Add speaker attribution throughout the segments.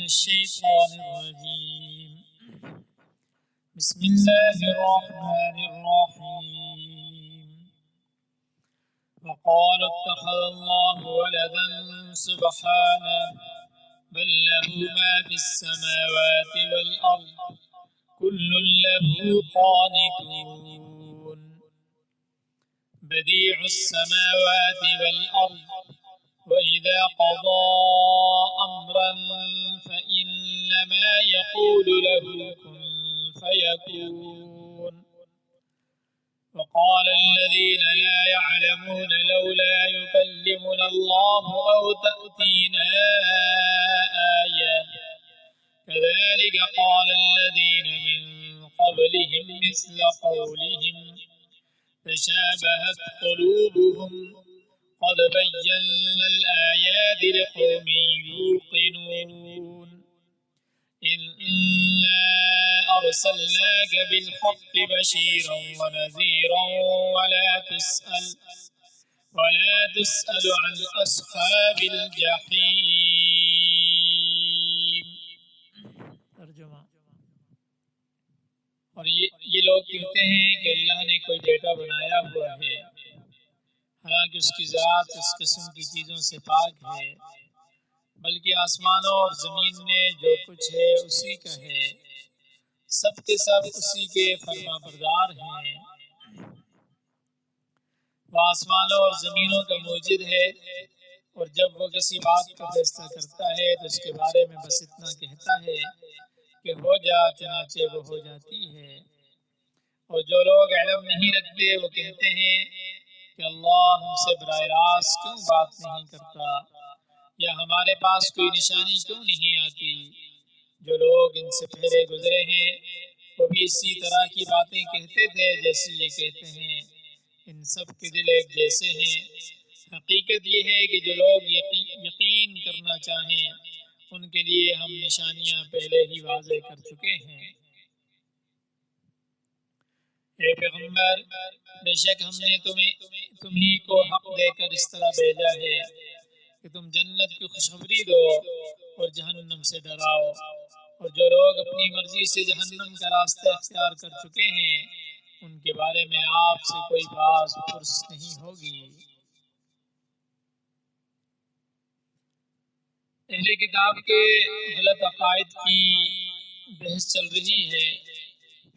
Speaker 1: الشيطان الرجيم. بسم الله الرحمن الرحيم. وقالوا اتخذ الله ولدا سبحانه بل له ما في السماوات والأرض كل له قانتون بديع السماوات والأرض وإذا قضى أمرا فإنما يقول له كن فيكون. وقال الذين لا يعلمون لولا يكلمنا الله أو تأتينا آية كذلك قال الذين من قبلهم مثل قولهم تشابهت قلوبهم قد بينا الآيات لقوم يوقنون. إنا أرسلناك بالحق بشيرا ونذيرا ولا تسأل عن أصحاب الجحيم. ترجمہ. اور یہ لوگ کہتے ہیں کہ اللہ نے کوئی بیٹا بنایا ہوا ہے، حالانکہ اس کی ذات اس قسم کی چیزوں سے پاک ہے، بلکہ آسمانوں اور زمین میں جو کچھ ہے اسی کا ہے، سب کے سب اسی کے فرما بردار ہیں. وہ آسمانوں اور زمینوں کا موجد ہے، اور جب وہ کسی بات کا فیصلہ کرتا ہے تو اس کے بارے میں بس اتنا کہتا ہے کہ ہو جا، چنانچہ وہ ہو جاتی ہے. اور جو لوگ علم نہیں رکھتے وہ کہتے ہیں کہ اللہ ہم سے براہ راست کیوں بات نہیں کرتا، یا ہمارے پاس کوئی نشانی کیوں نہیں آتی. جو لوگ ان سے پہلے گزرے ہیں وہ بھی اسی طرح کی باتیں کہتے تھے جیسے یہ کہتے ہیں. ان سب کے دل ایک جیسے ہیں. حقیقت یہ ہے کہ جو لوگ یقین کرنا چاہیں ان کے لیے ہم نشانیاں پہلے ہی واضح کر چکے ہیں. اے پیغمبر، بے شک ہم نے تمہیں کو حق دے کر اس طرح بھیجا ہے کہ تم جنت کی خوشخبری دو اور جہنم سے ڈراؤ. اور جو لوگ اپنی مرضی سے جہنم کا راستہ اختیار کر چکے ہیں ان کے بارے میں آپ سے کوئی بات پرس نہیں ہوگی. اہل کتاب کے غلط عقائد کی بحث چل رہی ہے.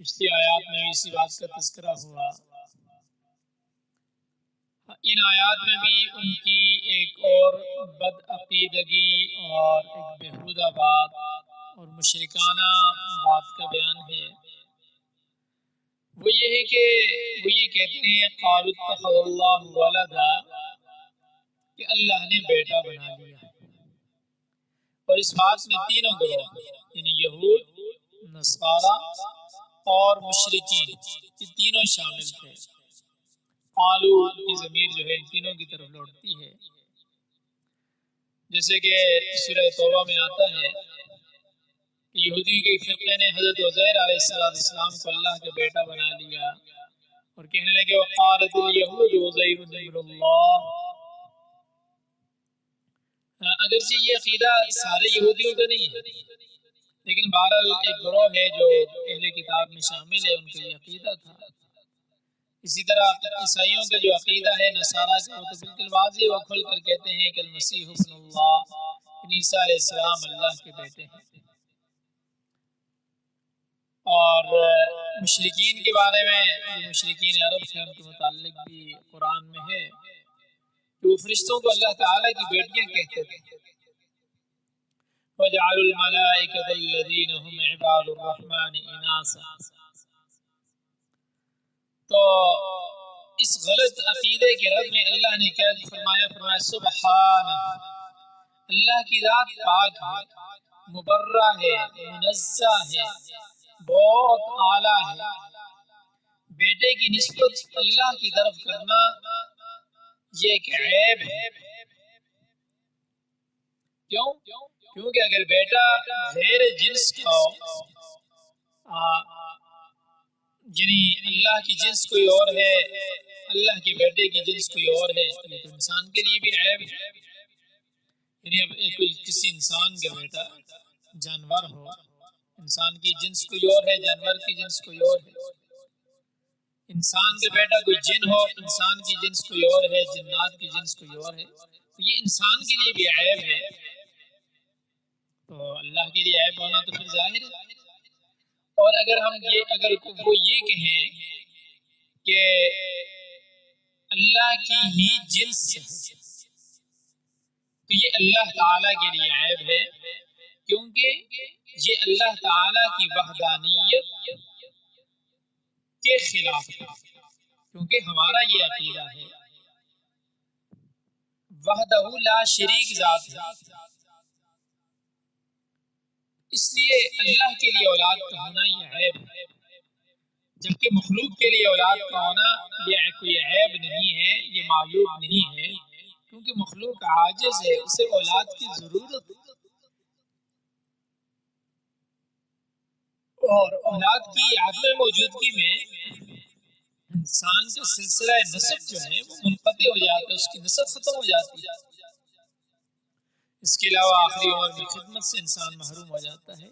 Speaker 1: پچھلی آیات میں اسی بات کا تذکرہ ہوا. ان آیات میں بھی ان کی ایک اور بد عقیدگی اور ایک بےہودہ بات اور مشرکانہ بات کا بیان ہے. وہ یہ ہے کہ وہ یہ کہتے ہیں قالوا اتخذ اللہ ولدا، کہ اللہ نے بیٹا بنا لیا. اور اس بات میں تینوں گروہ یعنی یہود، نصارہ اور مشرکین یہ تینوں شامل تھے. قالو کی ضمیر جو ہے ان تینوں کی طرف لوٹتی ہے. جیسے کہ سورہ توبہ میں آتا ہے کہ یہودی کے فرقے نے حضرت عزیر علیہ السلام کو اللہ کا بیٹا بنا لیا اور کہنے لگے وقالت الیہود عزیر ابن اللہ. اگرچہ یہ عقیدہ سارے یہودیوں کا نہیں ہے، لیکن بہرحال ایک گروہ ہے جو اہل کتاب میں شامل ہے، ان کا یہ عقیدہ تھا. اسی طرح عیسائیوں کا جو عقیدہ ہے نصارہ کا، وہ تو بالکل واضح وہ کھل کر کہتے ہیں کہ المسیح ابن اللہ، عیسیٰ علیہ السلام اللہ کے بیٹے ہیں. اور مشرکین کے بارے میں جو مشرکین عرب تھے ان کے متعلق بھی قرآن میں ہے کہ وہ فرشتوں کو اللہ تعالیٰ کی بیٹیاں کہتے تھے. وَجَعَلُوا الْمَلَائِكَةَ الَّذِينَ هُمْ عِبَادُ الرَّحْمَنِ إِنَاثًا. تو اس غلط عقیدے کے رد میں اللہ نے کیا فرمایا سبحان، اللہ کی ذات پاک ہے، مبرہ ہے، منزہ ہے، بہت اعلیٰ ہے. بیٹے کی نسبت اللہ کی طرف کرنا یہ ایک عیب ہے. کیوں؟ کیونکہ اگر بیٹا غیر جنس کا یعنی اللہ کی جنس کوئی اور ہے، اللہ کے بیٹے کی جنس کوئی اور ہے، یہ تو انسان کے لیے بھی عیب ہے. یعنی اب کوئی کسی انسان کا بیٹا جانور ہو، انسان کی جنس کوئی اور ہے، جانور کی جنس کوئی اور ہے. انسان کا بیٹا کوئی جن ہو، انسان کی جنس کوئی اور ہے، جنات کی جنس کوئی اور ہے، تو یہ انسان کے لیے بھی عیب ہے. تو اللہ کے لیے عیب ہونا تو پھر ظاہر ہے. اور اگر وہ یہ کہیں کہ اللہ کی ہی جنس ہے تو یہ اللہ تعالیٰ کے لیے عیب ہے، کیونکہ یہ اللہ تعالیٰ کی وحدانیت کے خلاف ہے. کیونکہ ہمارا یہ عقیدہ ہے وحدہ لا شریک ذات ہے، اس لیے اللہ کے لیے اولاد کا ہونا یہ عیب ہے، جبکہ مخلوق کے لیے اولاد کا ہونا یہ کوئی عیب نہیں ہے، یہ معیوب نہیں ہے، کیونکہ مخلوق عاجز ہے، اسے اولاد کی ضرورت ہے. اور اولاد کی عدم موجودگی میں انسان کا سلسلہ نسب جو ہے وہ منقطع ہو جاتا ہے، اس کی نسب ختم ہو جاتی ہے. اس کے علاوہ آخری عمر میں خدمت سے انسان محروم ہو جاتا ہے،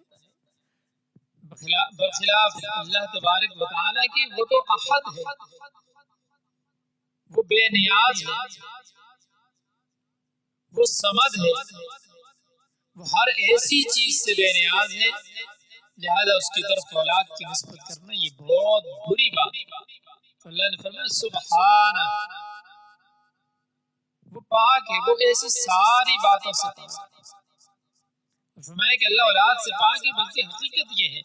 Speaker 1: برخلاف اللہ تبارک و تعالیٰ کی. وہ تو احد ہے، وہ بے نیاز ہے، وہ صمد ہے، وہ ہر ایسی چیز سے بے نیاز ہے، لہذا اس کی طرف اولاد کی نسبت کرنا یہ بہت بری بات ہے. تو اللہ نے فرمایا سبحانہ، وہ پاک ہے، وہ ایسی ساری باتوں سے پاک ہے. فرمایا کہ اللہ اولاد سے پاک ہے، بلکہ حقیقت یہ ہے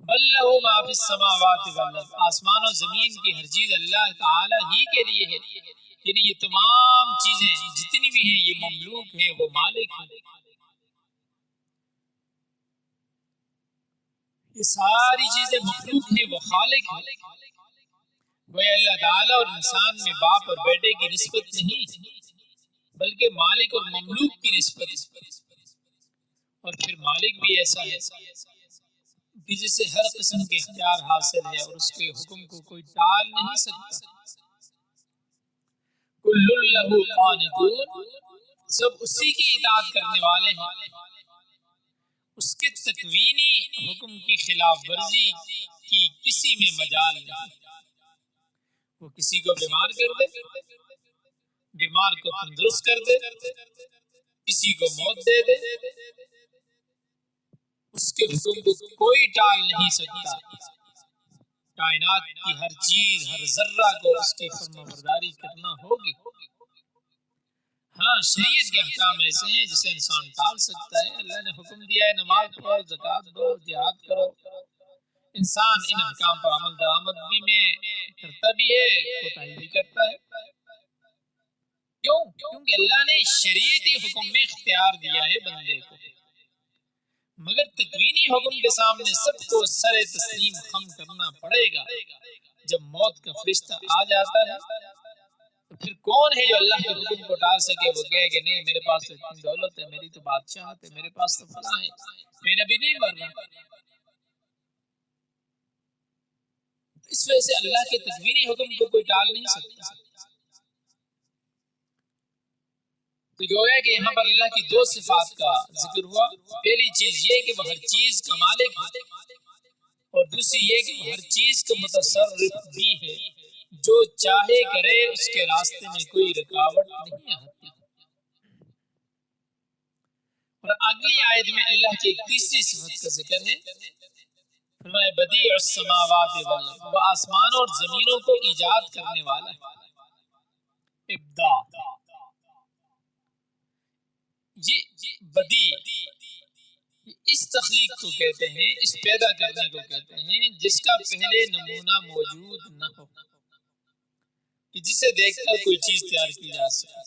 Speaker 1: بل لہ ما فی السماوات والارض، آسمان و زمین کی ہر چیز اللہ تعالی ہی کے لیے ہے. یعنی یہ تمام چیزیں جتنی بھی ہیں یہ مملوک ہیں، وہ مالک ہیں. یہ ساری چیزیں مخلوق ہیں، وہ خالق ہیں. وہ اللہ تعالی اور انسان میں باپ اور بیٹے کی نسبت نہیں، بلکہ مالک اور مملوک کی نسبت ہے. اور پھر مالک بھی ایسا ہے کہ جسے ہر قسم کے اختیار حاصل ہے اور اس کے حکم کو کوئی ٹال نہیں سکتا. کل لہ قانتون، سب اسی کی اطاعت کرنے والے ہیں، اس کے تکوینی حکم کی خلاف ورزی کی کسی میں مجال نہیں. وہ کسی کو بیمار کر دے، بیمار کو تندرست کر دے، کسی کو موت دے دے، اس کے حکم کو کوئی ٹال نہیں سکتا. کائنات کی ہر چیز، ہر ذرہ کو اس کی فرمانبرداری کرنا ہوگی. ہاں شریعت کے احکام ایسے ہیں جسے انسان ٹال سکتا ہے. اللہ نے حکم دیا ہے نماز پڑھو، زکوٰۃ دو، جہاد کرو، انسان ان احکام پر عمل درآمد بھی میں کرتا بھی ہے، کوتاہی بھی کرتا ہے. کیوں؟ کیونکہ اللہ نے شریعتی حکم میں اختیار دیا ہے بندے کو، مگر تکوینی حکم کے سامنے سب کو سر تسلیم خم کرنا پڑے گا. جب موت کا فرشتہ آ جاتا ہے تو پھر کون ہے جو اللہ کے حکم کو ٹال سکے؟ وہ کہے کہ نہیں میرے پاس تو اتنی دولت ہے، میری تو بادشاہت ہے، میرے پاس تو فلاں ہے، میں نبی نہیں مرنا. اس وجہ سے اللہ کے تکوینی حکم کو کوئی ٹال نہیں سکتا. تو گویا کہ یہاں پر اللہ کی دو صفات کا ذکر ہوا. پہلی چیز یہ کہ وہ ہر چیز کا مالک ہے، اور دوسری یہ کہ وہ ہر چیز کا متصرف بھی ہے، جو چاہے کرے، اس کے راستے میں کوئی رکاوٹ نہیں آتی. اور اگلی آیت میں اللہ کی ایک تیسری صفت کا ذکر ہے، فرمایا بدیع السماوات والارض، وہ آسمانوں اور زمینوں کو ایجاد کرنے والا ہے. ابداع، یہ بدیع اس تخلیق کو کہتے ہیں، اس پیدا کرنے کو کہتے ہیں جس کا پہلے نمونہ موجود نہ ہو، کہ جسے دیکھ کر کوئی چیز تیار کی جا سکے.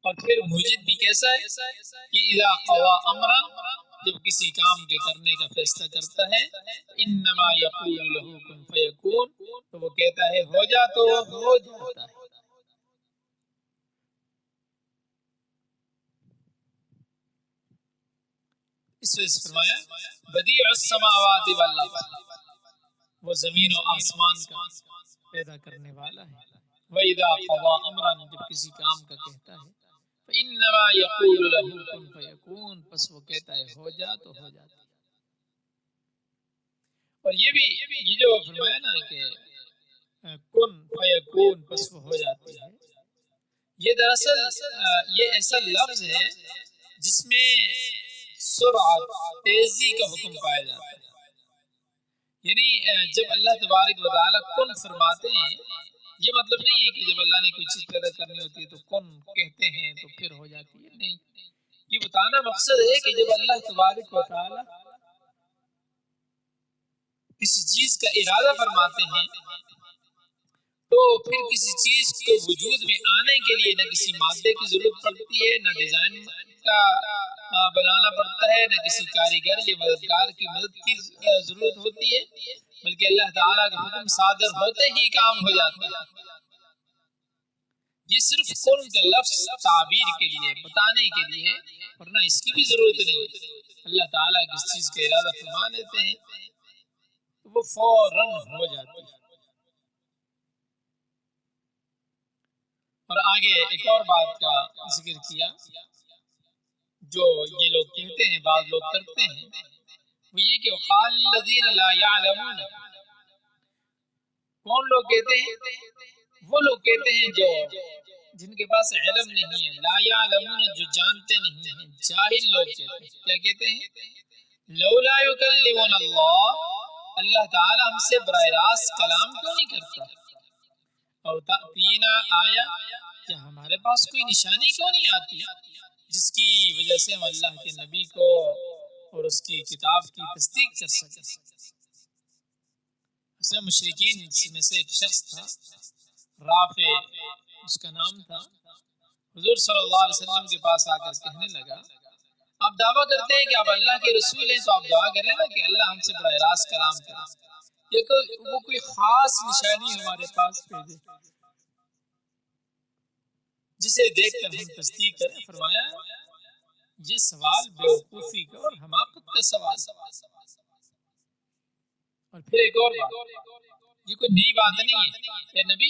Speaker 1: اور پھر موجد بھی کیسا ہے کہ اذا قضا امرا جب کسی کام کے کرنے کا فیصلہ کرتا ہے انما یقول له کن فیکون، تو وہ کہتا ہے ہو جا تو ہو جاتا ہے۔ اس وجہ سے فرمایا بدیع السماوات والارض، وہ زمین و آسمان کا پیدا کرنے والا ہے۔ وَإِذَا قَضَىٰ أَمْرًا، جب کسی کام کا کہتا ہے فَإِنَّمَا يَقُولُ لَهُ كُن فَيَكُونُ، پس وہ کہتا ہے ہو جا تو ہو جاتا ہے۔ اور یہ بھی یہ جو فرمایا نا کہ کن فیکون پس وہ ہو جاتی ہے، یہ دراصل یہ ایسا لفظ ہے جس میں سرعت، تیزی کا حکم پایا جاتا ہے۔ یعنی جب اللہ تبارک و تعالیٰ کن فرماتے ہیں، یہ مطلب نہیں ہے کہ جب اللہ نے کوئی چیز پیدا کرنی ہوتی ہے تو کن کہتے ہیں تو پھر ہو جاتی ہے، نہیں، یہ بتانا مقصد ہے کہ جب اللہ تبارک و تعالیٰ کسی چیز کا ارادہ فرماتے ہیں تو پھر کسی چیز کو وجود میں آنے کے لیے نہ کسی مادے کی ضرورت پڑتی ہے، نہ ڈیزائن کا بنانا پڑتا ہے، نہ کسی کاریگر یا مددگار کی مدد کی ضرورت ہوتی ہے، بلکہ اللہ تعالیٰ کا حکم صادر ہوتے ہی کام ہو جاتا ہے۔ یہ صرف کن کا لفظ تعبیر کے لیے، بتانے کے لیے ہے، ورنہ اس کی بھی ضرورت نہیں ہے۔ اللہ تعالیٰ کس چیز کا ارادہ فرما لیتے ہیں تو وہ فوراً ہو جاتی ہے۔ اور آگے ایک اور بات کا ذکر کیا جو یہ لوگ کہتے ہیں، بعض لوگ کرتے ہیں، وہ یہ کہ وقال الذین لا یعلمون، کون لوگ کہتے ہیں؟ وہ لوگ کہتے ہیں جو جن کے پاس علم نہیں ہے، لا یعلمون جو جانتے نہیں ہیں، جاہل لوگ کہتے ہیں، کیا کہتے ہیں؟ لولا یکلمنا اللہ، اللہ تعالی ہم سے براہ راست کلام کیوں نہیں کرتا؟ او تأتینا آیا، کیا ہمارے پاس کوئی نشانی کیوں نہیں آتی جس کی وجہ سے ہم اللہ کے نبی کو اور اس کی کتاب کی تصدیق کر سکیں؟ اسے مشرکین میں سے ایک شخص تھا، رافع اس کا نام تھا، حضور صلی اللہ علیہ وسلم کے پاس آ کر کہنے لگا آپ دعویٰ کرتے ہیں کہ آپ اللہ کے رسول ہیں، تو آپ دعا کریں نا کہ اللہ ہم سے براہ راست کلام کرے، یہ وہ کوئی خاص نشانی ہمارے پاس بھیجے جسے دیکھ کر ہم تصدیق کریں۔ فرمایا یہ سوال بیوقوفی کا اور حماقت کا سوال ہے۔ اور پھر ایک اور بات، یہ کوئی نئی بات نہیں ہے، اے نبی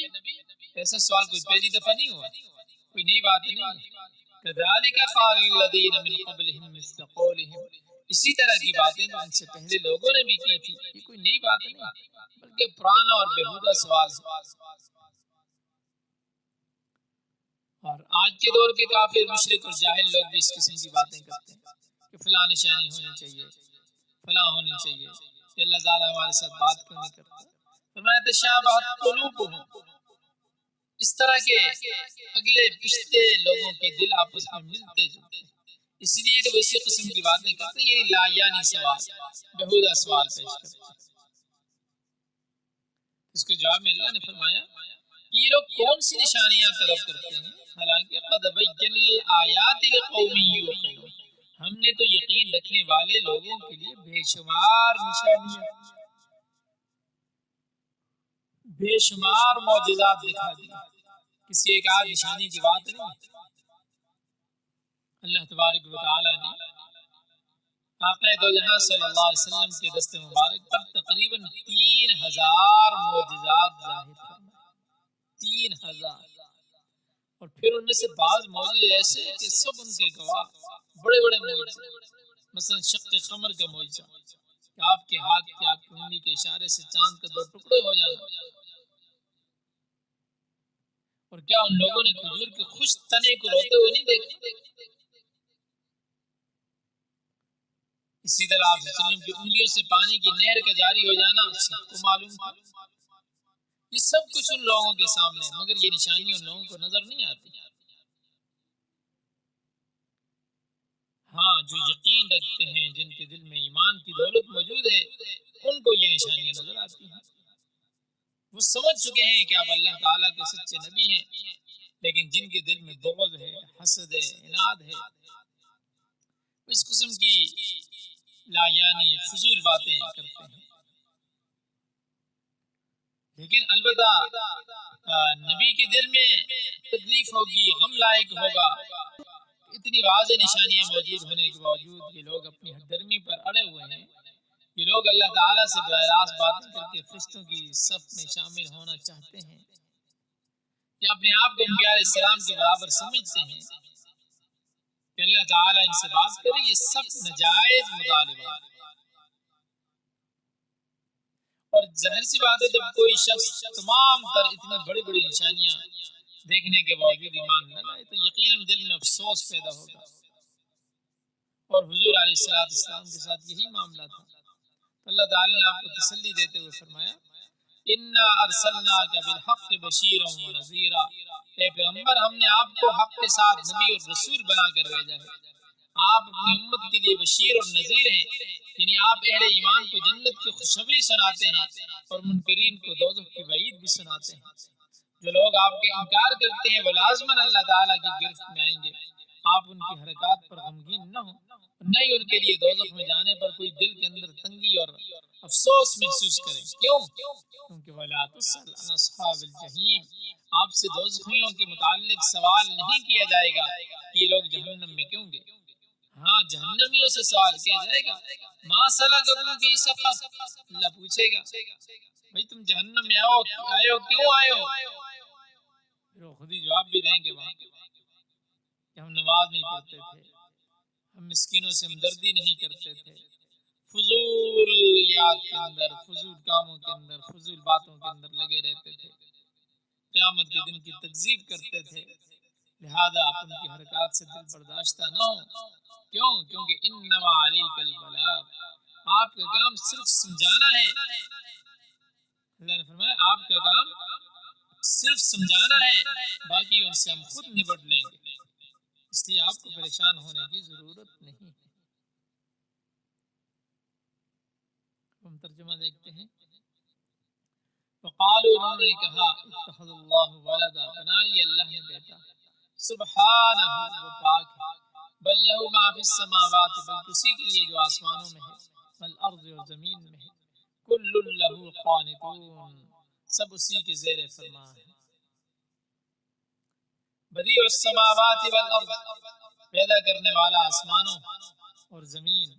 Speaker 1: ایسا سوال کوئی پہلی دفعہ نہیں ہوا، کوئی نئی بات نہیں ہے۔ كذلك قال الذين من قبلهم مثل قولهم، اسی طرح کی باتیں تو ان سے پہلے لوگوں نے بھی کی تھی، یہ کوئی نئی بات نہیں بلکہ پرانا اور بیہودہ سوال ہے۔ اور آج کے دور کے کافر، مشرک اور جاہل لوگ بھی اس قسم کی باتیں کرتے ہیں کہ فلاں نشانی ہونی چاہیے، فلاں ہونی چاہیے، کہ اللہ تعالیٰ ہمارے ساتھ بات کیوں نہیں کرتا؟ فرمایا تشابہت قلوبہم، اس طرح کے اگلے پچھلے لوگوں کے دل آپس میں ملتے جلتے، اس لیے تو اسی قسم کی باتیں کرتے ہیں، یہ لا یعنی سوال، بیہودہ سوال پیش کرتے ہیں۔ اس کے جواب میں اللہ نے فرمایا یہ لوگ کون سی نشانیاں طلب کرتے ہیں، حالانکہ قد بین الآیات لقوم یوقنون، ہم نے تو یقین رکھنے والے لوگوں کے لیے بے شمار نشانیاں، بے شمار معجزات دکھا دی، کسی ایک آدھ نشانی کی بات نہیں۔ اللہ تبارک و تعالی نے آقا دو جہاں صلی اللہ علیہ وسلم کے دست مبارک پر تقریباً 3000 معجزات ظاہر فرمائے، 3000، اور پھر ان میں سے بعض معجزے ایسے کہ سب ان کے گواہ، بڑے بڑے معجزے، مثلا شق قمر کا معجزہ کہ آپ کے ہاتھ کی، آپ کی انگلی کے اشارے سے چاند کا 2 ٹکڑے ہو جانا، اور کیا ان لوگوں نے کھجور کے خوش تنے کو روتے ہوئے نہیں دیکھا؟ اسی طرح آپ صلی اللہ علیہ وسلم کی انگلیوں سے پانی کی نہر کا جاری ہو جانا سب کو معلوم تھا۔ یہ سب کچھ ان لوگوں کے سامنے، مگر یہ نشانی ان لوگوں کو نظر نہیں آتی۔ ہاں جو یقین رکھتے ہیں، جن کے دل میں ایمان کی دولت موجود ہے، ان کو یہ نشانیاں نظر آتی ہیں، وہ سمجھ چکے ہیں کہ آپ اللہ تعالیٰ کے سچے نبی ہیں، لیکن جن کے دل میں بغض ہے، حسد ہے، عناد ہے، اس قسم کی لا یعنی فضول باتیں کرتے ہیں. لیکن البتہ نبی کے دل میں تکلیف ہوگی، غم لائق ہوگا. اتنی واضح نشانیاں موجود ہونے کے باوجود یہ لوگ اپنی ہٹ درمی پر اڑے ہوئے ہیں. یہ لوگ اللہ تعالیٰ سے براہ راست باتیں کر کے فرشتوں کی صف میں شامل ہونا چاہتے ہیں، یا اپنے آپ کو انبیاء علیہ السلام کے برابر سمجھتے ہیں کہ اللہ تعالیٰ ان سے بات کرے. یہ سب ناجائز مطالبات. اور ظاہر سی بات ہے جب کوئی شخص تمام تر اتنی بڑی بڑی نشانیاں دیکھنے کے باوجود ایمان نہ لائے تو یقیناً دل میں افسوس پیدا ہوگا. اور حضور علیہ السلام کے ساتھ یہی معاملہ تھا. اللہ تعالیٰ نے آپ کو تسلی دیتے ہوئے فرمایا انا ارسلناک بالحق بشیرا ونذیرا، اے پیغمبر ہم نے آپ کو حق کے ساتھ نبی اور رسول بنا کر بھیجا ہے. آپ اپنی امت کے لیے بشیر اور نذیر ہیں، یعنی آپ اہل ایمان کو جنت کی خوشخبری سناتے ہیں اور منکرین کو دوزخ کی وعید بھی سناتے ہیں. جو لوگ آپ کے انکار کرتے ہیں وہ لازماً اللہ تعالیٰ کی گرفت میں آئیں گے. آپ ان کی حرکات پر غمگین نہ ہوں، نہ ہی ان کے لیے دوزخ میں جانے پر کوئی دل کے اندر تنگی اور افسوس محسوس کریں. کیوں؟ کیونکہ وَلَا تُسْأَلْ عَنْ أَصْحَابِ الْجَحِيمِ، آپ سے دوزخیوں کے متعلق سوال نہیں کیا جائے گا کہ یہ لوگ جہنم میں کیوں گئے. ہاں جہنمیوں سے سوال کیا جائے گا ما سلککم فی سقر، اللہ پوچھے گا بھئی تم جہنم میں آئے ہو کیوں آئے ہو؟ پھر وہ خود ہی جواب بھی دیں گے وہاں کہ ہم نماز نہیں پڑھتے تھے، ہم مسکینوں سے ہمدردی نہیں کرتے تھے، فضولیات کے اندر، فضول کاموں کے اندر، فضول باتوں کے اندر لگے رہتے تھے، قیامت کے دن کی تکذیب کرتے تھے. لہذا آپ ان کی حرکات سے دل برداشتہ نہ ہو. کیوں؟ کیونکہ انما علیک البلاغ، آپ کا کام صرف سمجھانا ہے. اللہ نے فرمایا آپ کا کام صرف سمجھانا ہے، باقی ان سے ہم خود نبٹ لیں گے، اس لیے آپ کو پریشان ہونے کی ضرورت نہیں ہے. ہم ترجمہ دیکھتے ہیں. وقالوا، انہوں نے کہا اتخذ اللہ ولدا، بنا لی اللہ نے بیٹا. سبحانہ، وہ پاک ہے. بل لہ ما فی السماوات، بلکہ اسی کے لیے جو آسمانوں میں ہے، والارض، اور زمین میں ہے. کل لہ قانتون، سب اسی کے زیر فرمان ہے. بدیع السماوات والارض، پیدا کرنے والا آسمانوں اور زمین.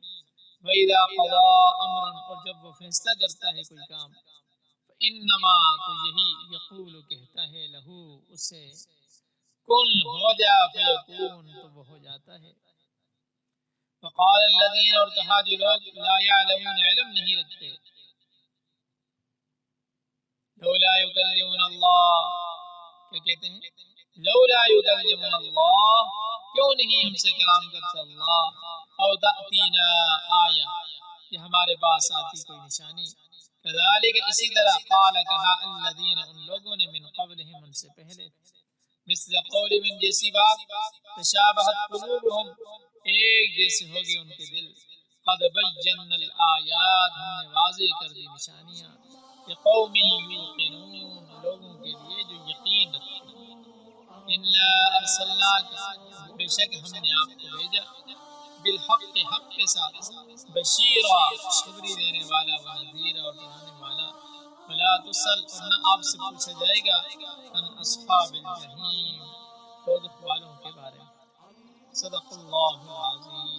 Speaker 1: وَإِذَا قَضَىٰ أَمْرًا، اور جب وہ فیصلہ کرتا ہے کوئی کام، فَإِنَّمَا، تو یہی، یقول کہتا ہے، لہو اسے، کن ہو جا، فیکون تو وہ ہو جاتا ہے. وقال الذین، اور کہا جو لوگ لا یعلمون علم نہیں رکھتے، لولا یکلمنا اللہ، کیا کہتے ہیں؟ لولا یکلمنا اللہ، کیوں نہیں ہم سے کلام کرتا اللہ، او تأتینا آیہ، کہ ہمارے پاس آتی کوئی نشانی. کذالک، اسی طرح، قال کہا، الذین، ان لوگوں نے، من قبلہم، ان سے پہلے، مثل قولہم، جیسی بات، تشابہت قلوبہم، ایک جیسے ہوگی ان کے دل. قد بینا الآیات، ہم نے واضح کر دی نشانیاں، لقوم یوقنون، لوگوں کے لیے جو یقین رکھتے ہیں. انا ارسلناک، بے شک ہم نے آپ کو بھیجا، بالحق، حق کے ساتھ، بشیرا، خوشخبری دینے والا، ونذیرا، اور ڈرانے والا. ولا تسأل، اور نہ آپ سے پوچھا جائے گا، عن اصحاب الجحیم، دوزخ والوں کے بارے میں. صدق اللہ العظیم.